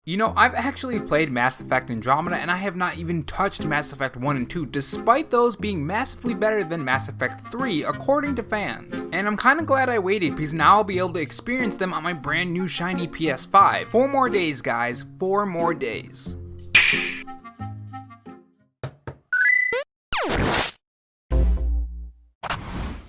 You know, I've actually played Mass Effect Andromeda and I have not even touched Mass Effect 1 and 2 despite those being massively better than Mass Effect 3 according to fans. And I'm kinda glad I waited because now I'll be able to experience them on my brand new shiny PS5. 4 more days guys, 4 more days.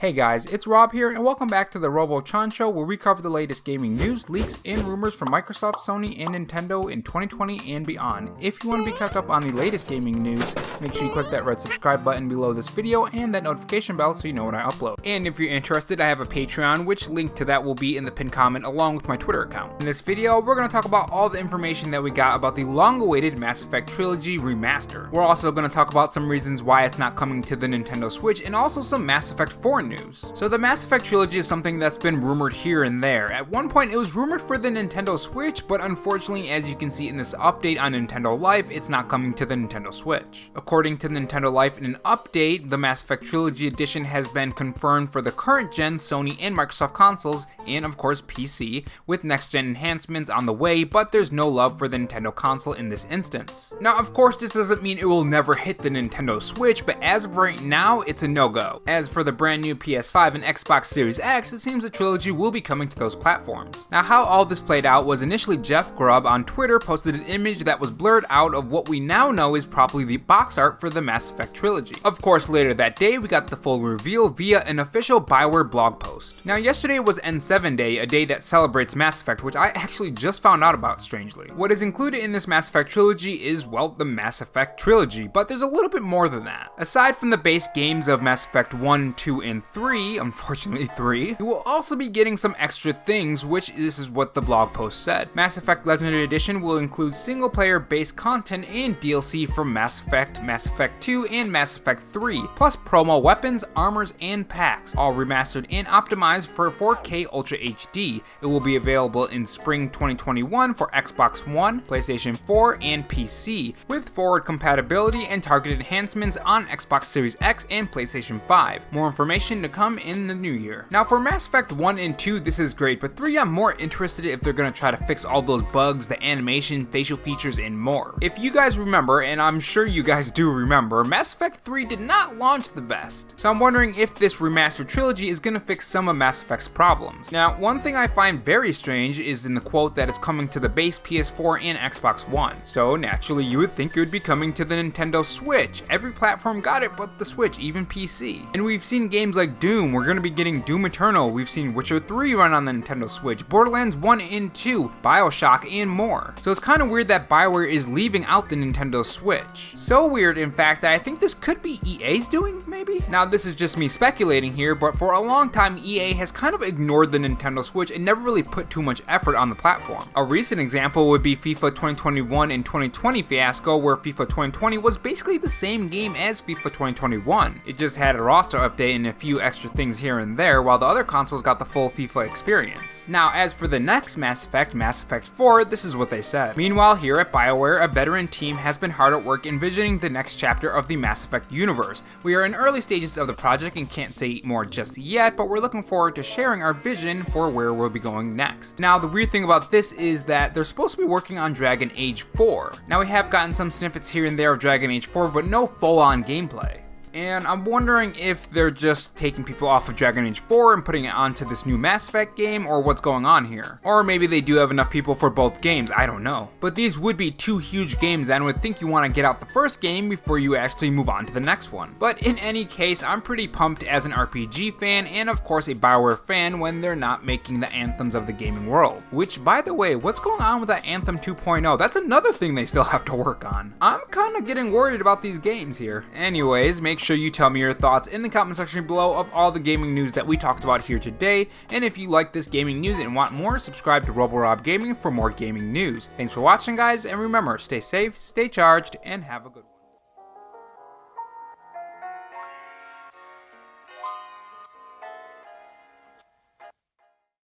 Hey guys, it's Rob here and welcome back to the Robo Show where we cover the latest gaming news, leaks, and rumors from Microsoft, Sony, and Nintendo in 2020 and beyond. If you want to be kept up on the latest gaming news, make sure you click that red subscribe button below this video and that notification bell so you know when I upload. And if you're interested, I have a Patreon, which link to that will be in the pinned comment along with my Twitter account. In this video, we're going to talk about all the information that we got about the long-awaited Mass Effect Trilogy Remastered. We're also going to talk about some reasons why it's not coming to the Nintendo Switch and also some Mass Effect 4 news. So the Mass Effect trilogy is something that's been rumored here and there. At one point it was rumored for the Nintendo Switch, but unfortunately as you can see in this update on Nintendo Life, it's not coming to the Nintendo Switch. According to Nintendo Life in an update, the Mass Effect Trilogy Edition has been confirmed for the current gen Sony and Microsoft consoles, and of course PC, with next gen enhancements on the way, but there's no love for the Nintendo console in this instance. Now of course this doesn't mean it will never hit the Nintendo Switch, but as of right now, it's a no-go. As for the brand new PS5 and Xbox Series X, it seems the trilogy will be coming to those platforms. Now how all this played out was initially Jeff Grubb on Twitter posted an image that was blurred out of what we now know is probably the box art for the Mass Effect trilogy. Of course later that day we got the full reveal via an official bioware blog post. Now yesterday was N7 Day, a day that celebrates Mass Effect, which I actually just found out about strangely. What is included in this Mass Effect trilogy is, well, the Mass Effect trilogy, but there's a little bit more than that. Aside from the base games of Mass Effect 1, 2, and 3, unfortunately 3, you will also be getting some extra things, which this is what the blog post said. Mass Effect Legendary Edition will include single player based content and DLC from Mass Effect, Mass Effect 2, and Mass Effect 3, plus promo weapons, armors, and packs, all remastered and optimized for 4K Ultra HD. It will be available in spring 2021 for Xbox One, PlayStation 4, and PC, with forward compatibility and targeted enhancements on Xbox Series X and PlayStation 5. More information to come in the new year. Now for Mass Effect 1 and 2 this is great, but 3 I'm more interested if they're gonna try to fix all those bugs, the animation, facial features, and more. If you guys remember, and I'm sure you guys do remember, Mass Effect 3 did not launch the best. So I'm wondering if this remastered trilogy is gonna fix some of Mass Effect's problems. Now one thing I find very strange is in the quote that it's coming to the base PS4 and Xbox One. So naturally you would think it would be coming to the Nintendo Switch. Every platform got it but the Switch, even PC. And we've seen games like Doom, we're gonna be getting Doom Eternal, we've seen Witcher 3 run on the Nintendo Switch, Borderlands 1 and 2, Bioshock, and more. So it's kinda weird that BioWare is leaving out the Nintendo Switch. So weird in fact that I think this could be EA's doing, maybe? Now this is just me speculating here, but for a long time EA has kind of ignored the Nintendo Switch and never really put too much effort on the platform. A recent example would be FIFA 2021 and 2020 fiasco, where FIFA 2020 was basically the same game as FIFA 2021. It just had a roster update and a few extra things here and there, while the other consoles got the full FIFA experience. Now as for the next Mass Effect 4, this is what they said. Meanwhile here at BioWare, a veteran team has been hard at work envisioning the next chapter of the Mass Effect universe. We are in early stages of the project and can't say more just yet, but we're looking forward to sharing our vision for where we'll be going next. Now the weird thing about this is that they're supposed to be working on Dragon Age 4. Now we have gotten some snippets here and there of Dragon Age 4, but no full-on gameplay. And I'm wondering if they're just taking people off of Dragon Age 4 and putting it onto this new Mass Effect game, or what's going on here. Or maybe they do have enough people for both games, I don't know. But these would be two huge games and I would think you want to get out the first game before you actually move on to the next one. But in any case, I'm pretty pumped as an RPG fan and of course a BioWare fan when they're not making the anthems of the gaming world. Which, by the way, what's going on with that Anthem 2.0? That's another thing they still have to work on. I'm kinda getting worried about these games here. Anyways, make sure you tell me your thoughts in the comment section below of all the gaming news that we talked about here today, and if you like this gaming news and want more, subscribe to Robo Gaming for more gaming news. Thanks for watching guys, and remember, stay safe, stay charged, and have a good one.